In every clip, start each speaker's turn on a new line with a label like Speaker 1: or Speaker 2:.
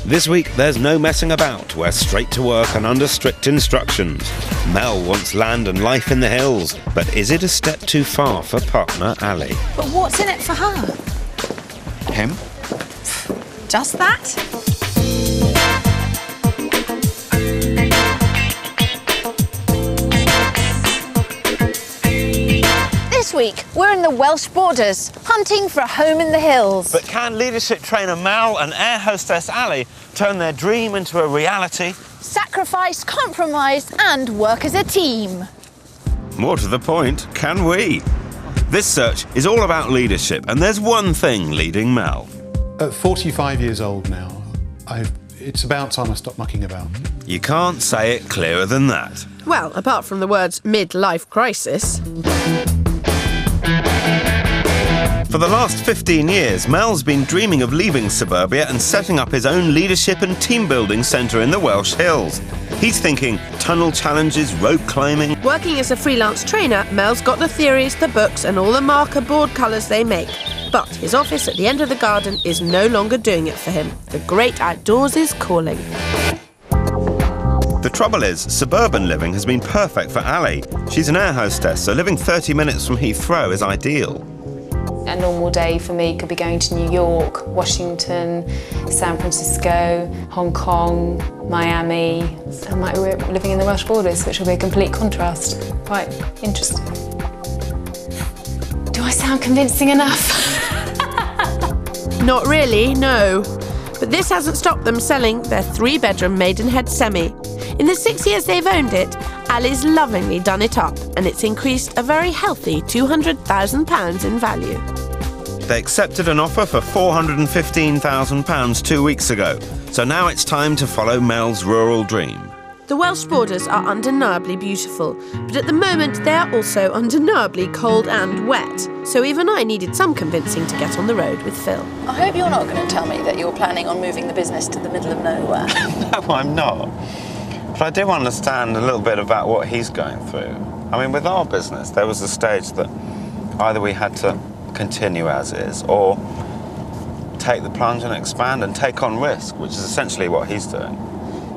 Speaker 1: This week, there's no messing about. We're straight to work and under strict instructions. Mel wants land and life in the hills, but is it a step too far for partner Ali?
Speaker 2: But what's in it for her?
Speaker 3: Him?
Speaker 2: Just that? This week, we're in the Welsh borders, hunting for a home in the hills.
Speaker 1: But can leadership trainer Mel and air hostess Ali turn their dream into a reality?
Speaker 2: Sacrifice, compromise, and work as a team.
Speaker 1: More to the point, can we? This search is all about leadership, and there's one thing leading Mel.
Speaker 4: At 45 years old now, it's about time I stopped mucking about.
Speaker 1: You can't say it clearer than that.
Speaker 5: Well, apart from the words midlife crisis.
Speaker 1: For the last 15 years, Mel's been dreaming of leaving Suburbia and setting up his own leadership and team-building centre in the Welsh Hills. He's thinking tunnel challenges, rope climbing.
Speaker 5: Working as a freelance trainer, Mel's got the theories, the books and all the marker board colours they make. But his office at the end of the garden is no longer doing it for him. The great outdoors is calling.
Speaker 1: The trouble is, suburban living has been perfect for Ali. She's an air hostess, so living 30 minutes from Heathrow is ideal.
Speaker 6: A normal day for me could be going to New York, Washington, San Francisco, Hong Kong, Miami. I might be living in the Welsh borders, which will be a complete contrast. Quite interesting. Do I sound convincing enough?
Speaker 5: Not really, no. But this hasn't stopped them selling their 3-bedroom Maidenhead semi. In the 6 years they've owned it, Ali's lovingly done it up, and it's increased a very healthy £200,000 in value.
Speaker 1: They accepted an offer for £415,000 2 weeks ago, so now it's time to follow Mel's rural dream.
Speaker 5: The Welsh borders are undeniably beautiful, but at the moment they are also undeniably cold and wet, so even I needed some convincing to get on the road with Phil.
Speaker 2: I hope you're not going to tell me that you're planning on moving the business to the middle of nowhere.
Speaker 1: No, I'm not. But I do understand a little bit about what he's going through. I mean, with our business, there was a stage that either we had to continue as is or take the plunge and expand and take on risk, which is essentially what he's doing.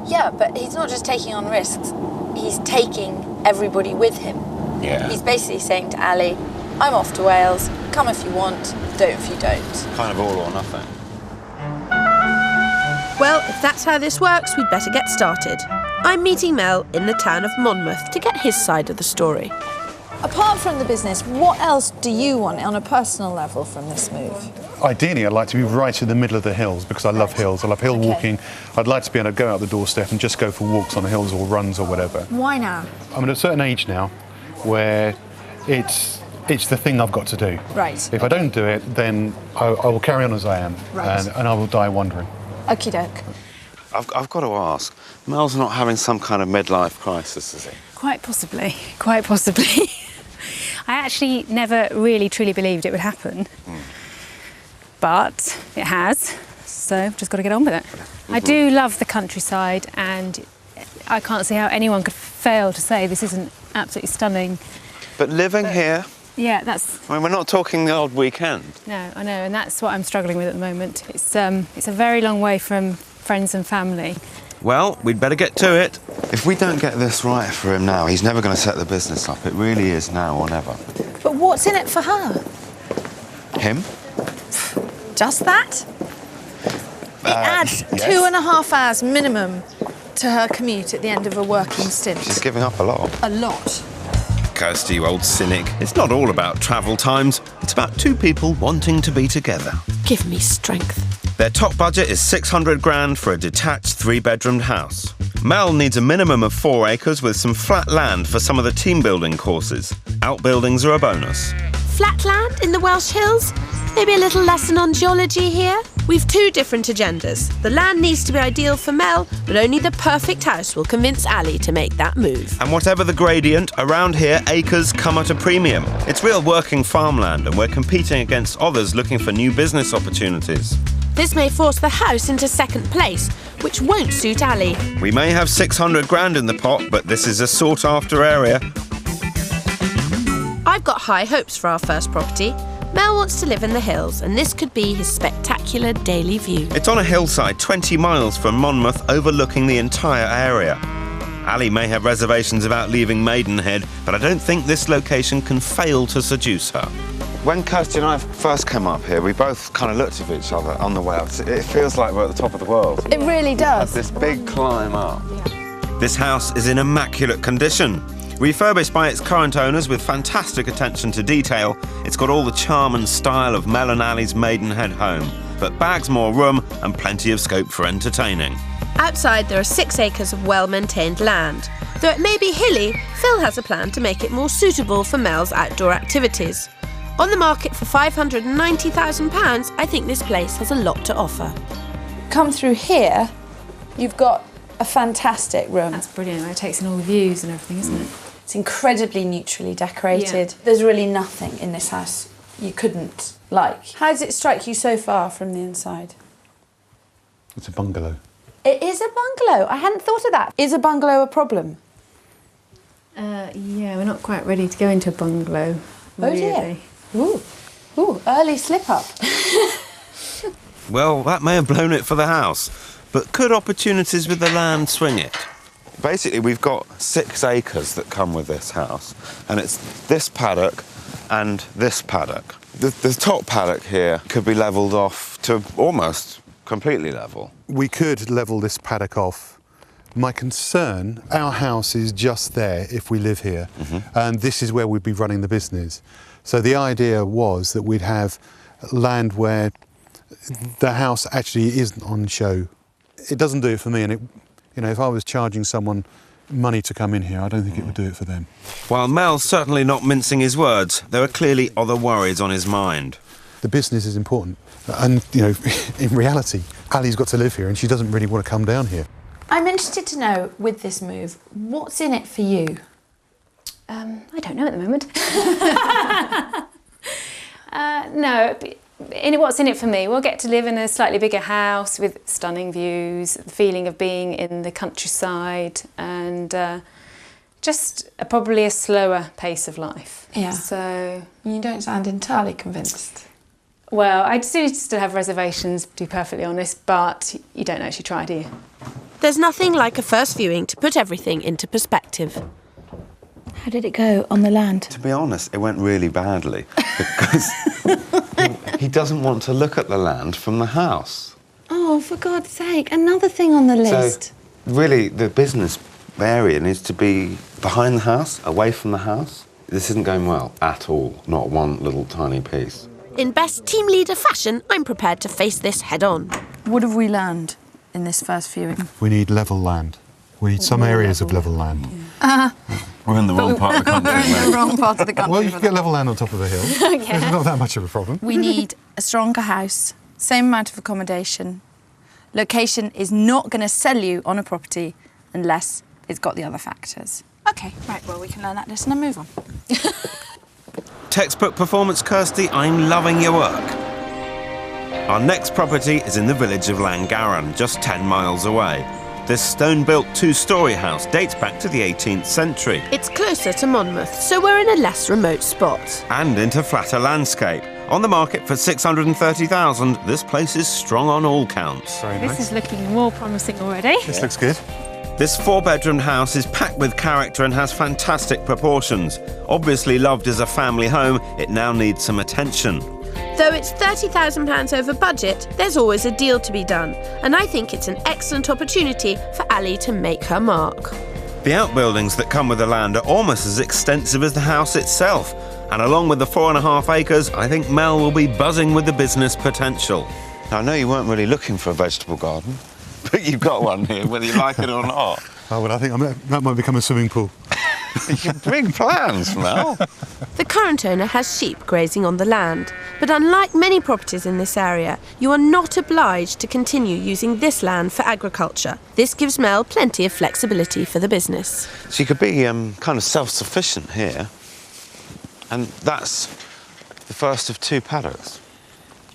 Speaker 2: Yeah, but he's not just taking on risks, he's taking everybody with him.
Speaker 1: Yeah.
Speaker 2: He's basically saying to Ali, I'm off to Wales, come if you want, don't if you don't.
Speaker 1: Kind of all or nothing.
Speaker 5: Well, if that's how this works, we'd better get started. I'm meeting Mel in the town of Monmouth to get his side of the story.
Speaker 2: Apart from the business, what else do you want on a personal level from this move?
Speaker 4: Ideally, I'd like to be right in the middle of the hills because I love hills. I love hill walking. I'd like to be able to go out the doorstep and just go for walks on the hills or runs or whatever.
Speaker 2: Why now?
Speaker 4: I'm at a certain age now where it's the thing I've got to do.
Speaker 2: Right.
Speaker 4: If I don't do it, then I will carry on as I am,
Speaker 2: Right.
Speaker 4: and I will die wandering.
Speaker 2: Okie doke.
Speaker 1: I've got to ask, Mel's not having some kind of midlife crisis, is he?
Speaker 7: Quite possibly, quite possibly. I actually never really truly believed it would happen, but it has, so I've just got to get on with it. I do love the countryside, and I can't see how anyone could fail to say this isn't absolutely stunning.
Speaker 1: But living here,
Speaker 7: Yeah, that's...
Speaker 1: I mean, we're not talking the odd weekend.
Speaker 7: No, I know, and that's what I'm struggling with at the moment. It's a very long way from friends and family.
Speaker 1: Well, we'd better get to it.
Speaker 3: If we don't get this right for him now, he's never going to set the business up. It really is now or never.
Speaker 2: But what's in it for her?
Speaker 3: Him?
Speaker 2: Just that? It adds
Speaker 3: yes.
Speaker 2: 2.5 hours minimum to her commute at the end of a working stint.
Speaker 3: She's giving up a lot.
Speaker 2: A lot.
Speaker 1: Kirstie, you old cynic. It's not all about travel times. It's about two people wanting to be together.
Speaker 5: Give me strength.
Speaker 1: Their top budget is 600 grand for a detached 3-bedroomed house. Mel needs a minimum of 4 acres with some flat land for some of the team building courses. Outbuildings are a bonus.
Speaker 5: Flat land in the Welsh Hills? Maybe a little lesson on geology here? We've 2 different agendas. The land needs to be ideal for Mel, but only the perfect house will convince Ali to make that move.
Speaker 1: And whatever the gradient, around here, acres come at a premium. It's real working farmland, and we're competing against others looking for new business opportunities.
Speaker 5: This may force the house into second place, which won't suit Ali.
Speaker 1: We may have 600 grand in the pot, but this is a sought-after area.
Speaker 5: I've got high hopes for our first property. Mel Mel wants to live in the hills, and this could be his spectacular daily view.
Speaker 1: It's on a hillside 20 miles from Monmouth, overlooking the entire area. Ali may have reservations about leaving Maidenhead, but I don't think this location can fail to seduce her.
Speaker 3: When Kirstie and I first came up here, we both kind of looked at each other on the way up. It feels like we're at the top of the world.
Speaker 2: It really does.
Speaker 3: This big climb up.
Speaker 1: This house is in immaculate condition. Refurbished by its current owners with fantastic attention to detail, it's got all the charm and style of Mel and Ali's Maidenhead home, but bags more room and plenty of scope for entertaining.
Speaker 5: Outside there are 6 acres of well-maintained land. Though it may be hilly, Phil has a plan to make it more suitable for Mel's outdoor activities. On the market for £590,000, I think this place has a lot to offer.
Speaker 2: Come through here, you've got a fantastic room.
Speaker 7: That's brilliant. It takes in all the views and everything, isn't it?
Speaker 2: It's incredibly neutrally decorated.
Speaker 7: Yeah.
Speaker 2: There's really nothing in this house you couldn't like. How does it strike you so far from the inside?
Speaker 4: It's a bungalow.
Speaker 2: It is a bungalow. I hadn't thought of that. Is a bungalow a problem?
Speaker 7: Yeah, we're not quite ready to go into a bungalow.
Speaker 2: Oh dear. Ooh, early slip up.
Speaker 1: Well, that may have blown it for the house, but could opportunities with the land swing it?
Speaker 3: Basically, we've got 6 acres that come with this house, and it's this paddock and this paddock. The top paddock here could be levelled off to almost completely level.
Speaker 4: We could level this paddock off. My concern, our house is just there if we live here, and this is where we'd be running the business. So the idea was that we'd have land where the house actually isn't on show. It doesn't do it for me, and if I was charging someone money to come in here, I don't think it would do it for them.
Speaker 1: While Mel's certainly not mincing his words, there are clearly other worries on his mind.
Speaker 4: The business is important, and in reality, Ali's got to live here, and she doesn't really want to come down here.
Speaker 2: I'm interested to know, with this move, what's in it for you?
Speaker 7: I don't know at the moment. No, what's in it for me? We'll get to live in a slightly bigger house with stunning views, the feeling of being in the countryside, and just probably a slower pace of life.
Speaker 2: Yeah.
Speaker 7: So
Speaker 2: You don't sound entirely convinced.
Speaker 7: well, I do still have reservations, to be perfectly honest, but you don't actually try, do you?
Speaker 5: There's nothing like a first viewing to put everything into perspective.
Speaker 2: How did it go on the land?
Speaker 3: To be honest, it went really badly because he doesn't want to look at the land from the house.
Speaker 2: Oh, for God's sake, another thing on the list.
Speaker 3: So, really, the business area needs to be behind the house, away from the house. This isn't going well at all, not one little tiny piece.
Speaker 5: In best team leader fashion, I'm prepared to face this head on.
Speaker 2: What have we learned in this first viewing?
Speaker 4: We need level land. We need some areas of level land.
Speaker 3: We're in the wrong part of the country,
Speaker 2: We're in the wrong part of the country.
Speaker 4: Well, you can get level land on top of a hill. It's not that much of a problem.
Speaker 2: We need a stronger house, same amount of accommodation. Location is not going to sell you on a property unless it's got the other factors. OK, right, well, we can learn that lesson and move on.
Speaker 1: Textbook performance, Kirstie, I'm loving your work. Our next property is in the village of Langaran, just 10 miles away. This stone-built 2-storey house dates back to the 18th century.
Speaker 5: It's closer to Monmouth, so we're in a less remote spot.
Speaker 1: And into flatter landscape. On the market for $630,000, this place is strong on all counts.
Speaker 4: Very
Speaker 7: This
Speaker 4: nice.
Speaker 7: is looking more promising already.
Speaker 4: This looks good.
Speaker 1: This 4-bedroom house is packed with character and has fantastic proportions. Obviously loved as a family home, it now needs some attention.
Speaker 5: Though it's £30,000 over budget, there's always a deal to be done, and I think it's an excellent opportunity for Ali to make her mark.
Speaker 1: The outbuildings that come with the land are almost as extensive as the house itself, and along with the 4.5 acres, I think Mel will be buzzing with the business potential.
Speaker 3: Now, I know you weren't really looking for a vegetable garden, but you've got one here, whether you like it or not.
Speaker 4: Oh, well, I think that might become a swimming pool.
Speaker 3: Big plans, Mel.
Speaker 5: The current owner has sheep grazing on the land, but unlike many properties in this area, you are not obliged to continue using this land for agriculture. This gives Mel plenty of flexibility for the business.
Speaker 3: So you could be kind of self-sufficient here, and that's the first of 2 paddocks.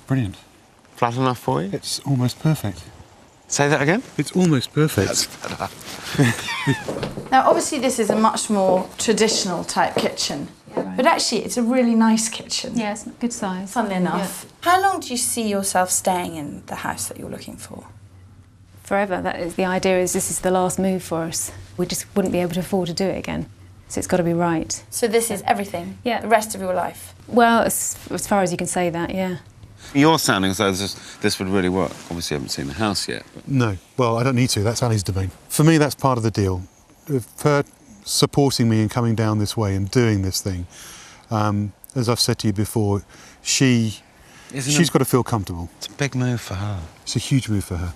Speaker 4: Brilliant.
Speaker 3: Flat enough for you?
Speaker 4: It's almost perfect.
Speaker 3: Say that again?
Speaker 4: It's almost perfect.
Speaker 3: That's better.
Speaker 2: Now, obviously, this is a much more traditional type kitchen. But actually, it's a really nice kitchen.
Speaker 7: Yeah, it's a good size.
Speaker 2: Funnily enough. How long do you see yourself staying in the house that you're looking for?
Speaker 7: Forever. That is, the idea is this is the last move for us. We just wouldn't be able to afford to do it again. So it's got to be right.
Speaker 2: So this is everything?
Speaker 7: Yeah.
Speaker 2: The rest of your life?
Speaker 7: Well, as far as you can say that, yeah.
Speaker 3: You're sounding as though this would really work. Obviously, I haven't seen the house yet. But...
Speaker 4: No, well, I don't need to. That's Ali's domain. For me, that's part of the deal. Of her supporting me and coming down this way and doing this thing, as I've said to you before, she's got to feel comfortable.
Speaker 3: It's a big move for her.
Speaker 4: It's a huge move for her.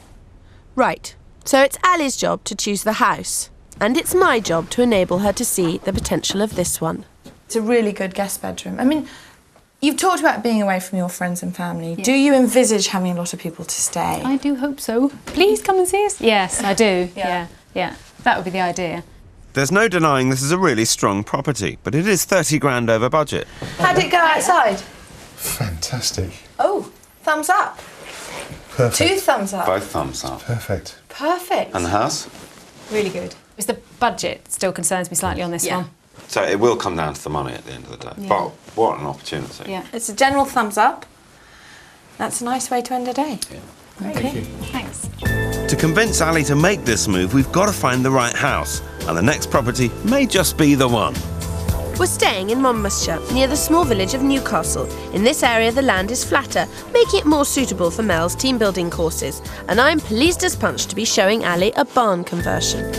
Speaker 5: Right, so it's Ali's job to choose the house, and it's my job to enable her to see the potential of this one.
Speaker 2: It's a really good guest bedroom. I mean, you've talked about being away from your friends and family. Yeah. Do you envisage having a lot of people to stay?
Speaker 7: I do hope so. Please come and see us. Yes, I do. Yeah. That would be the idea.
Speaker 3: There's no denying this is a really strong property, but it is 30 grand over budget.
Speaker 2: How did it go outside?
Speaker 4: Fantastic.
Speaker 2: Oh, thumbs up.
Speaker 4: Perfect.
Speaker 2: 2 thumbs up.
Speaker 3: Both thumbs up.
Speaker 4: Perfect.
Speaker 2: Perfect.
Speaker 3: And the house?
Speaker 2: Really good.
Speaker 7: It's the budget still concerns me slightly on this one.
Speaker 3: So it will come down to the money at the end of the day.
Speaker 7: Yeah.
Speaker 3: But what an opportunity.
Speaker 7: Yeah.
Speaker 2: It's a general thumbs up. That's a nice way to end a day.
Speaker 3: Yeah.
Speaker 2: Okay.
Speaker 7: Thanks.
Speaker 3: To convince Ali to make this move, we've got to find the right house. And the next property may just be the one.
Speaker 5: We're staying in Monmouthshire, near the small village of Newcastle. In this area, the land is flatter, making it more suitable for Mel's team building courses. And I'm pleased as punch to be showing Ali a barn conversion.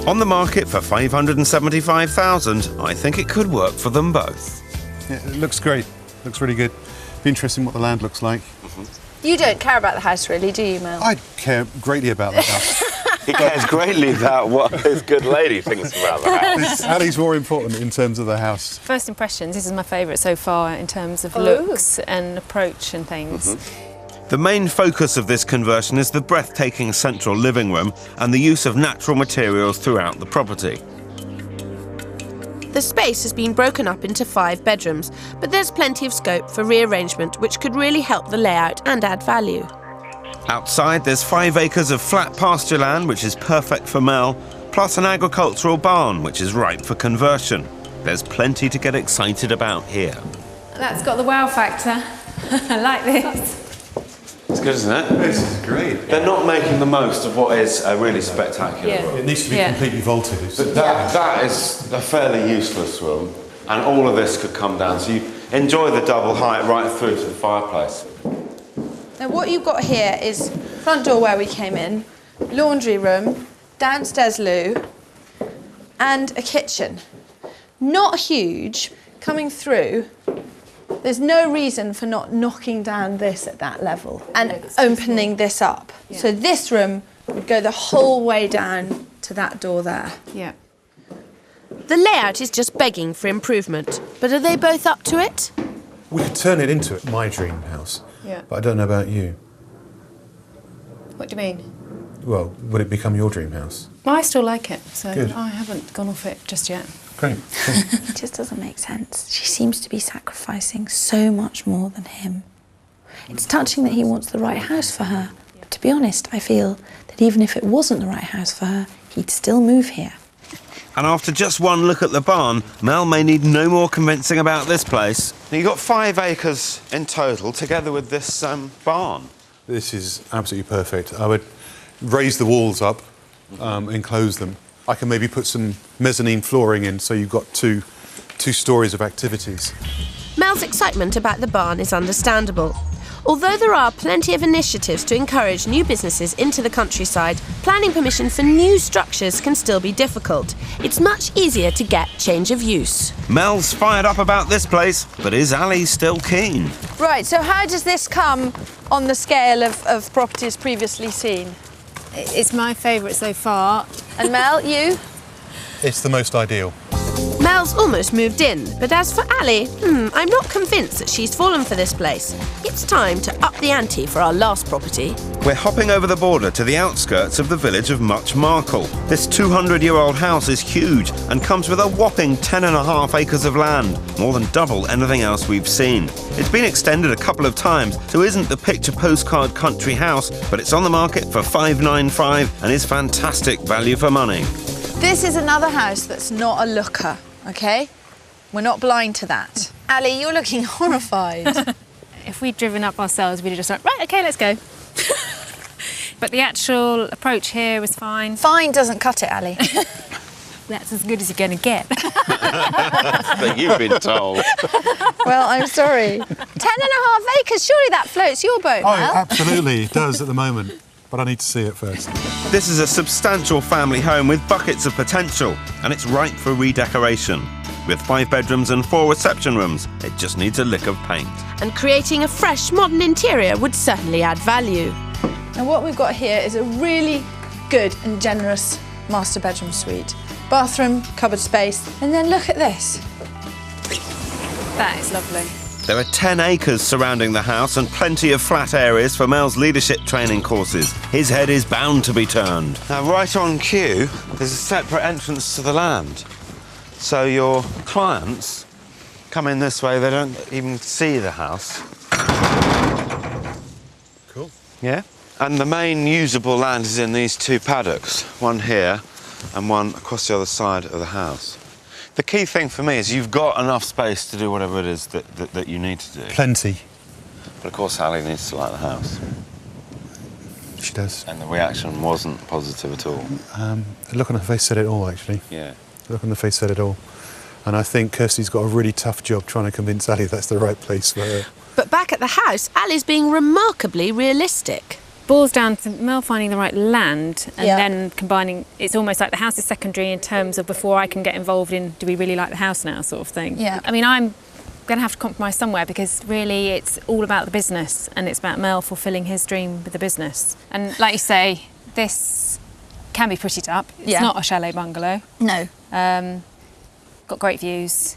Speaker 3: On the market for $575,000, I think it could work for them both.
Speaker 4: Yeah, it looks great. Looks really good. Be interesting what the land looks like.
Speaker 2: You don't care about the house, really, do you, Mel?
Speaker 4: I care greatly about the house.
Speaker 3: He cares greatly about what his good lady thinks about the house.
Speaker 4: Ali's more important in terms of the house.
Speaker 7: First impressions, this is my favourite so far in terms of looks and approach and things.
Speaker 3: The main focus of this conversion is the breathtaking central living room and the use of natural materials throughout the property.
Speaker 5: The space has been broken up into 5 bedrooms, but there's plenty of scope for rearrangement which could really help the layout and add value.
Speaker 3: Outside, there's 5 acres of flat pasture land, which is perfect for Mel, plus an agricultural barn, which is ripe for conversion. There's plenty to get excited about here.
Speaker 7: That's got the wow factor. I like this.
Speaker 3: It's good, isn't it?
Speaker 4: This is great.
Speaker 3: They're not making the most of what is a really spectacular room.
Speaker 4: It needs to be completely vaulted.
Speaker 3: But that is a fairly useless room, and all of this could come down. So you enjoy the double height right through to the fireplace.
Speaker 2: Now what you've got here is front door where we came in, laundry room, downstairs loo, and a kitchen. Not huge, coming through. There's no reason for not knocking down this at that level and opening this up. Yeah. So this room would go the whole way down to that door there.
Speaker 7: Yeah.
Speaker 5: The layout is just begging for improvement, but are they both up to it?
Speaker 4: We could turn it into my dream house.
Speaker 7: Yeah.
Speaker 4: But I don't know about you.
Speaker 7: What do you mean?
Speaker 4: Well, would it become your dream house?
Speaker 7: Well, I still like it, so
Speaker 4: Good.
Speaker 7: I haven't gone off it just yet.
Speaker 4: Great.
Speaker 2: It just doesn't make sense. She seems to be sacrificing so much more than him. It's touching that he wants the right house for her. But to be honest, I feel that even if it wasn't the right house for her, he'd still move here.
Speaker 3: And after just one look at the barn, Mel may need no more convincing about this place. You've got 5 acres in total, together with this barn.
Speaker 4: This is absolutely perfect. I would raise the walls up, enclose them. I can maybe put some mezzanine flooring in, so you've got two stories of activities.
Speaker 5: Mel's excitement about the barn is understandable. Although there are plenty of initiatives to encourage new businesses into the countryside, planning permission for new structures can still be difficult. It's much easier to get change of use.
Speaker 3: Mel's fired up about this place, but is Ali still keen?
Speaker 2: Right, so how does this come on the scale of properties previously seen?
Speaker 7: It's my favourite so far.
Speaker 2: And Mel, you?
Speaker 4: It's the most ideal.
Speaker 5: Mel's almost moved in, but as for Ali, I'm not convinced that she's fallen for this place. It's time to up the ante for our last property.
Speaker 3: We're hopping over the border to the outskirts of the village of Much Markle. This 200-year-old house is huge and comes with a whopping 10.5 acres of land, more than double anything else we've seen. It's been extended a couple of times, so isn't the picture postcard country house, but it's on the market for $595 and is fantastic value for money.
Speaker 2: This is another house that's not a looker, okay? We're not blind to that. Ali, you're looking horrified.
Speaker 7: If we'd driven up ourselves, we'd have just like, right, OK, let's go. But the actual approach here was fine.
Speaker 2: Fine doesn't cut it, Ali.
Speaker 7: That's as good as you're going to get.
Speaker 1: But you've been told.
Speaker 2: Well, I'm sorry. 10.5 acres, surely that floats your boat,
Speaker 4: Oh,
Speaker 2: Mel.
Speaker 4: absolutely, it does at the moment. But I need to see it first.
Speaker 3: This is a substantial family home with buckets of potential, and it's ripe for redecoration. With 5 bedrooms and 4 reception rooms, it just needs a lick of paint.
Speaker 5: And creating a fresh, modern interior would certainly add value.
Speaker 2: And what we've got here is a really good and generous master bedroom suite. Bathroom, cupboard space, and then look at this.
Speaker 7: That is lovely.
Speaker 3: There are 10 acres surrounding the house and plenty of flat areas for Mel's leadership training courses. His head is bound to be turned.
Speaker 1: Now, right on cue, there's a separate entrance to the land. So your clients come in this way, they don't even see the house.
Speaker 4: Cool.
Speaker 1: Yeah? And the main usable land is in these 2 paddocks, one here and one across the other side of the house. The key thing for me is you've got enough space to do whatever it is that you need to do.
Speaker 4: Plenty.
Speaker 1: But of course, Sally needs to like the house.
Speaker 4: She does.
Speaker 1: And the reaction wasn't positive at all.
Speaker 4: The look on her face said it all, actually.
Speaker 1: Yeah.
Speaker 4: The look on the face said it all. And I think Kirstie's got a really tough job trying to convince Ali that's the right place for her.
Speaker 5: But back at the house, Ali's being remarkably realistic.
Speaker 7: Boils down to Mel finding the right land and
Speaker 2: Yeah.
Speaker 7: then combining. It's almost like the house is secondary in terms of before I can get involved in do we really like the house now sort of thing.
Speaker 2: Yeah.
Speaker 7: I mean, I'm going to have to compromise somewhere because really it's all about the business and it's about Mel fulfilling his dream with the business. And like you say, this can be prettied up. It's
Speaker 2: Yeah.
Speaker 7: not a chalet bungalow.
Speaker 2: No.
Speaker 7: Got great views.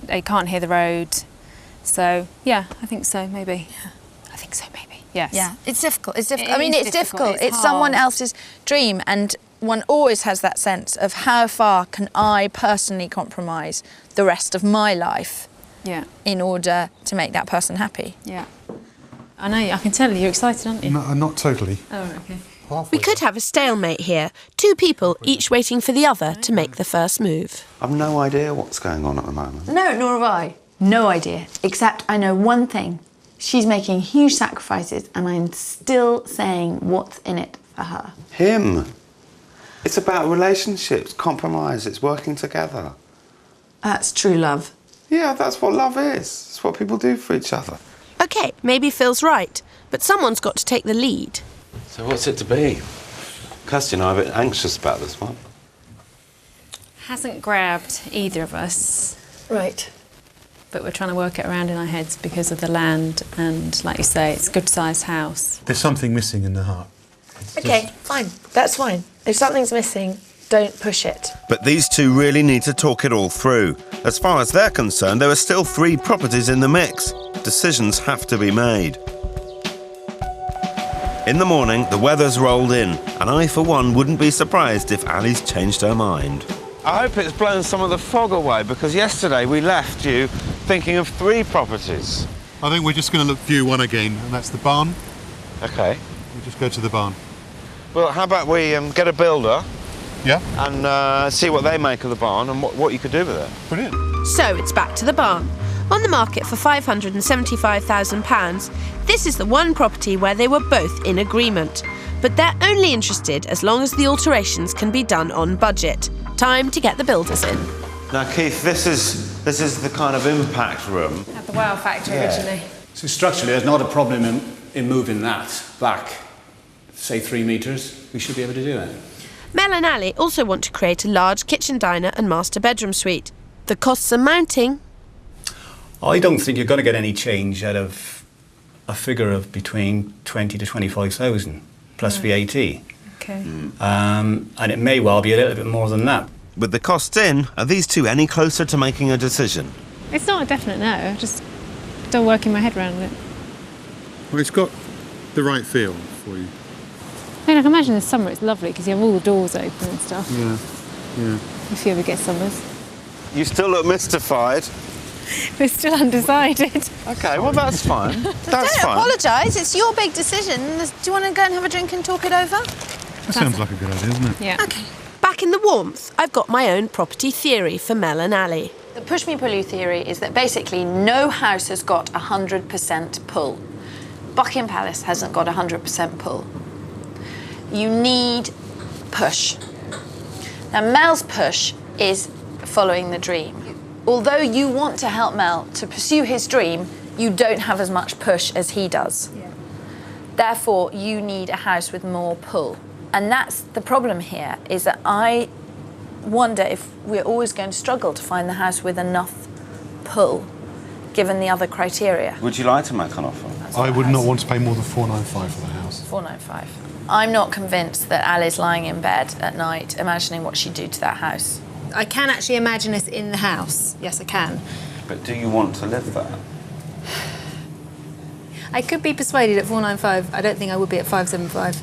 Speaker 7: They can't hear the road. So, yeah, I think so, maybe. Yeah. I think so, maybe. Yes.
Speaker 2: Yeah, it's difficult. It's difficult.
Speaker 7: It
Speaker 2: I mean,
Speaker 7: is
Speaker 2: it's difficult.
Speaker 7: difficult. It's
Speaker 2: It's someone
Speaker 7: hard.
Speaker 2: else's dream, and one always has that sense of how far can I personally compromise the rest of my life
Speaker 7: Yeah.
Speaker 2: in order to make that person happy.
Speaker 7: Yeah. I know, I can tell you're excited, aren't you?
Speaker 4: No, not totally.
Speaker 7: Oh, okay.
Speaker 4: Halfway.
Speaker 5: We could have a stalemate here. 2 people, each waiting for the other to make the first move.
Speaker 1: I've no idea what's going on at the moment.
Speaker 2: No, nor have I. No idea. Except I know one thing. She's making huge sacrifices, and I'm still saying what's in it for her.
Speaker 1: Him. It's about relationships, compromise, it's working together.
Speaker 2: That's true love.
Speaker 1: Yeah, that's what love is. It's what people do for each other.
Speaker 5: OK, maybe Phil's right, but someone's got to take the lead.
Speaker 1: So what's it to be? Kirstie and I are a bit anxious about this one.
Speaker 7: Hasn't grabbed either of us,
Speaker 2: Right.
Speaker 7: but we're trying to work it around in our heads because of the land and, like you say, it's a good-sized house.
Speaker 4: There's something missing in the heart.
Speaker 2: Okay, fine. That's fine. If something's missing, don't push it.
Speaker 3: But these 2 really need to talk it all through. As far as they're concerned, there are still 3 properties in the mix. Decisions have to be made. In the morning, the weather's rolled in, and I, for one, wouldn't be surprised if Ali's changed her mind.
Speaker 1: I hope it's blown some of the fog away, because yesterday we left you thinking of 3 properties.
Speaker 4: I think we're just going to view one again, and that's the barn.
Speaker 1: Okay.
Speaker 4: We'll just go to the barn.
Speaker 1: Well, how about we get a builder
Speaker 4: Yeah?
Speaker 1: and see what they make of the barn and what you could do with it.
Speaker 4: Brilliant.
Speaker 5: So it's back to the barn. On the market for £575,000, this is the one property where they were both in agreement. But they're only interested as long as the alterations can be done on budget. Time to get the builders in.
Speaker 1: Now, Keith, this is the kind of impact room.
Speaker 7: Had the wow factor originally.
Speaker 8: So structurally, there's not a problem in moving that back, say 3 metres. We should be able to do that.
Speaker 5: Mel and Ali also want to create a large kitchen diner and master bedroom suite. The costs are mounting.
Speaker 8: I don't think you're going to get any change out of a figure of between 20 to 25,000 plus VAT.
Speaker 7: Okay.
Speaker 8: And it may well be a little bit more than that.
Speaker 3: With the costs in, are these 2 any closer to making a decision?
Speaker 7: It's not a definite no, I'm just still working my head around it.
Speaker 4: Well, it's got the right feel for you.
Speaker 7: I mean, I can imagine in the summer it's lovely because you have all the doors open and stuff.
Speaker 4: Yeah, yeah.
Speaker 7: If you ever get summers.
Speaker 1: You still look mystified.
Speaker 7: We're still undecided.
Speaker 1: Okay, well, that's fine. That's
Speaker 2: Don't
Speaker 1: fine.
Speaker 2: apologise. It's your big decision. Do you want to go and have a drink and talk it over?
Speaker 4: That sounds like a good idea, doesn't it?
Speaker 7: Yeah.
Speaker 2: Okay.
Speaker 5: Back in the warmth, I've got my own property theory for Mel and Ali.
Speaker 2: The push me pull you theory is that basically no house has got 100% pull. Buckingham Palace hasn't got 100% pull. You need push. Now Mel's push is following the dream. Although you want to help Mel to pursue his dream, you don't have as much push as he does. Yeah. Therefore, you need a house with more pull. And that's the problem here, is that I wonder if we're always going to struggle to find the house with enough pull, given the other criteria.
Speaker 1: Would you like to make an offer?
Speaker 4: I would not want to pay more than $495 for the house.
Speaker 2: $495. I'm not convinced that Ali's lying in bed at night imagining what she'd do to that house.
Speaker 7: I can actually imagine us in the house. Yes, I can.
Speaker 1: But do you want to live there?
Speaker 7: I could be persuaded at 495. I don't think I would be at 575.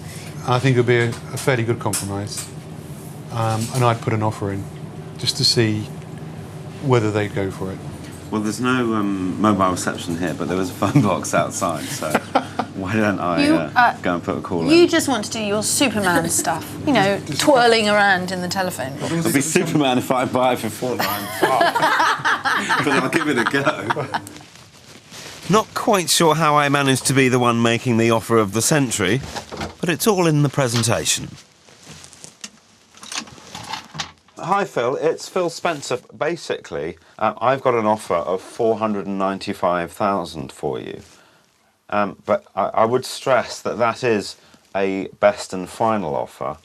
Speaker 4: I think it would be a fairly good compromise. And I'd put an offer in just to see whether they'd go for it.
Speaker 1: Well, there's no mobile reception here, but there was a phone box outside, so why don't I go and put a call in?
Speaker 2: You just want to do your Superman stuff, you know, twirling around in the telephone.
Speaker 1: I'd be Superman if I buy it for $495. But I'll give it a go. Not quite sure how I managed to be the one making the offer of the century, but it's all in the presentation. Hi Phil, it's Phil Spencer. Basically, I've got an offer of $495,000 for you. But I would stress that that is a best and final offer.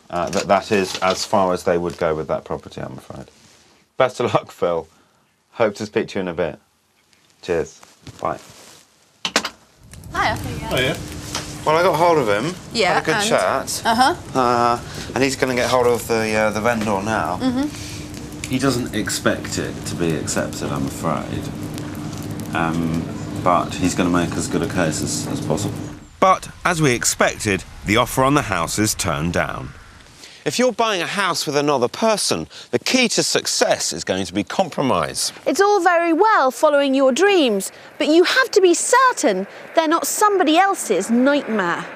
Speaker 1: That is as far as they would go with that property, I'm afraid. Best of luck, Phil. Hope to speak to you in a bit. Cheers. Bye.
Speaker 2: Hiya.
Speaker 4: Hiya.
Speaker 1: Well, I got hold of him.
Speaker 2: Yeah,
Speaker 1: had a good chat. And he's going to get hold of the vendor now. He doesn't expect it to be accepted, I'm afraid. But he's going to make as good a case as possible. But, as we expected, the offer on the house is turned down. If you're buying a house with another person, the key to success is going to be compromise.
Speaker 5: It's all very well following your dreams, but you have to be certain they're not somebody else's nightmare.